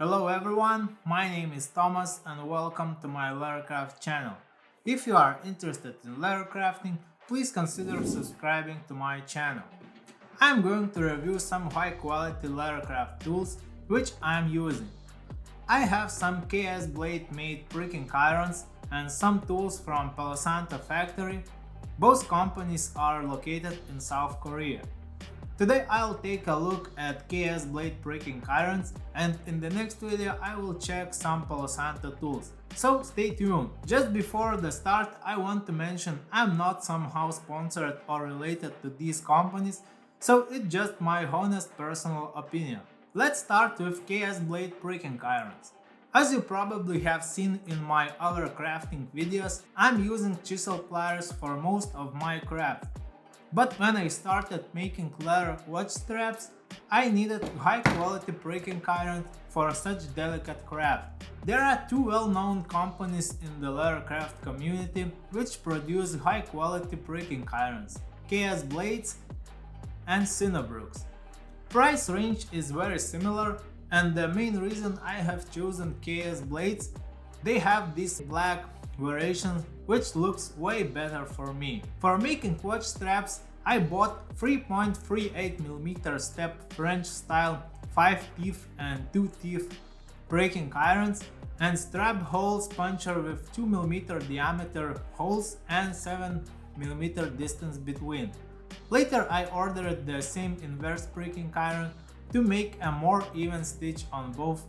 Hello everyone, my name is Thomas and welcome to my Lettercraft channel. If you are interested in letter crafting, please consider subscribing to my channel. I'm going to review some high quality lettercraft tools which I'm using. I have some KS blade made pricking irons and some tools from Palo Santo factory. Both companies are located in South Korea. Today I'll take a look at KS blade pricking irons, and in the next video I will check some Palo Santo tools. So stay tuned. Just before the start I want to mention I'm not somehow sponsored or related to these companies, so it's just my honest personal opinion. Let's start with KS blade pricking irons. As you probably have seen in my other crafting videos, I'm using chisel pliers for most of my craft. But when I started making leather watch straps, I needed high quality pricking iron for such delicate craft. There are two well-known companies in the leathercraft community which produce high quality pricking irons, KS Blades and Cinnabrooks. Price range is very similar, and the main reason I have chosen KS Blades, they have this black variation which looks way better for me. For making watch straps, I bought 3.38mm step French style 5-teeth and 2-teeth breaking irons and strap holes puncher with 2mm diameter holes and 7mm distance between. Later I ordered the same inverse breaking iron to make a more even stitch on both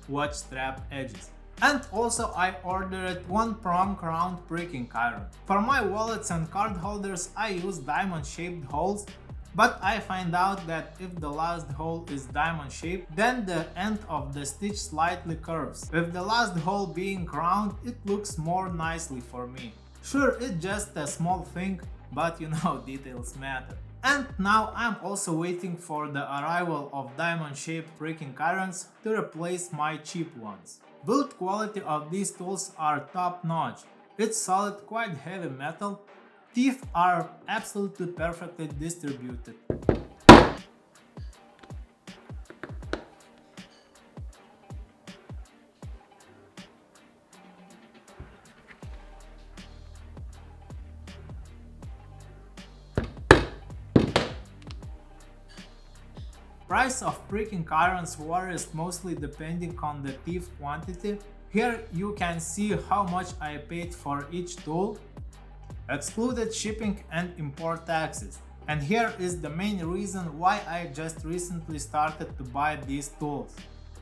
watch strap edges. And also I ordered one prong round pricking iron. For my wallets and card holders I use diamond shaped holes, but I find out that if the last hole is diamond shaped, then the end of the stitch slightly curves. With the last hole being round, it looks more nicely for me. Sure, it's just a small thing, but you know, details matter. And now I'm also waiting for the arrival of diamond shaped pricking irons to replace my cheap ones. Build quality of these tools are top notch. It's solid, quite heavy metal. Teeth are absolutely perfectly distributed. Price of pricking irons varies mostly depending on the teeth quantity. Here you can see how much I paid for each tool, excluded shipping and import taxes. And here is the main reason why I just recently started to buy these tools.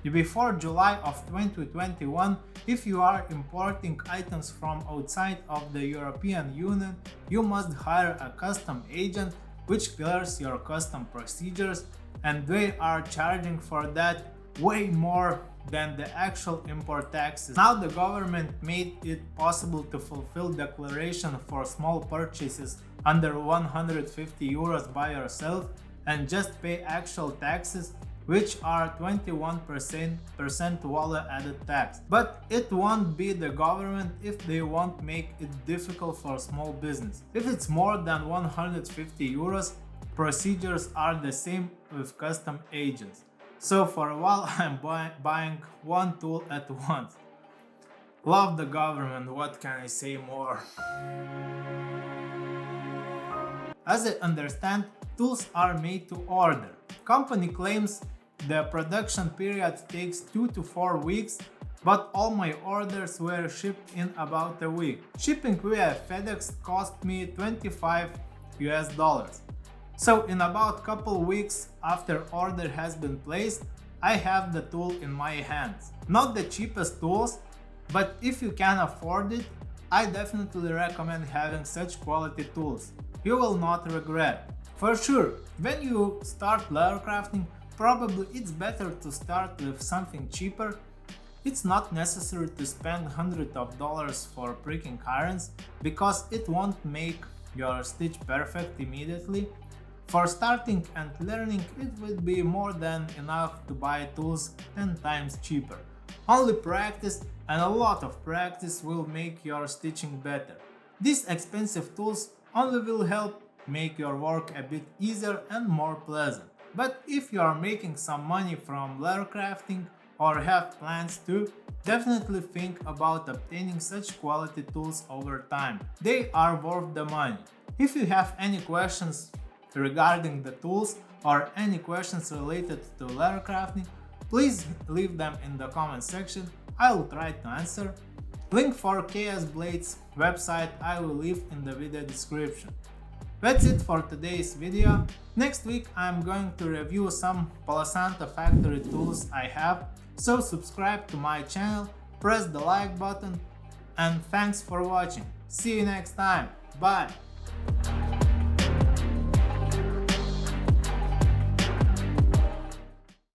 Before July of 2021, if you are importing items from outside of the European Union, you must hire a custom agent which clears your custom procedures, and they are charging for that way more than the actual import taxes. Now the government made it possible to fulfill declaration for small purchases under 150 euros by yourself and just pay actual taxes, which are 21% value added tax. But it won't be the government if they won't make it difficult for small business. If it's more than 150 euros, procedures are the same with custom agents. So for a while I'm buying one tool at once. Love the government, what can I say more? As I understand, tools are made to order. Company claims the production period takes 2 to 4 weeks, but all my orders were shipped in about a week. Shipping via FedEx cost me $25. So in about couple weeks after order has been placed, I have the tool in my hands. Not the cheapest tools, but if you can afford it, I definitely recommend having such quality tools. You will not regret. For sure, when you start leather crafting, probably it's better to start with something cheaper. It's not necessary to spend hundreds of dollars for pricking irons because it won't make your stitch perfect immediately. For starting and learning, it would be more than enough to buy tools 10 times cheaper. Only practice and a lot of practice will make your stitching better. These expensive tools only will help make your work a bit easier and more pleasant. But if you are making some money from leather crafting or have plans to, definitely think about obtaining such quality tools over time. They are worth the money. If you have any questions regarding the tools or any questions related to leather crafting, please leave them in the comment section. I will try to answer. Link for KS Blades website I will leave in the video description. That's it for today's video. Next week I'm going to review some Palo Santo factory tools I have, so subscribe to my channel, press the like button, and thanks for watching. See you next time. Bye!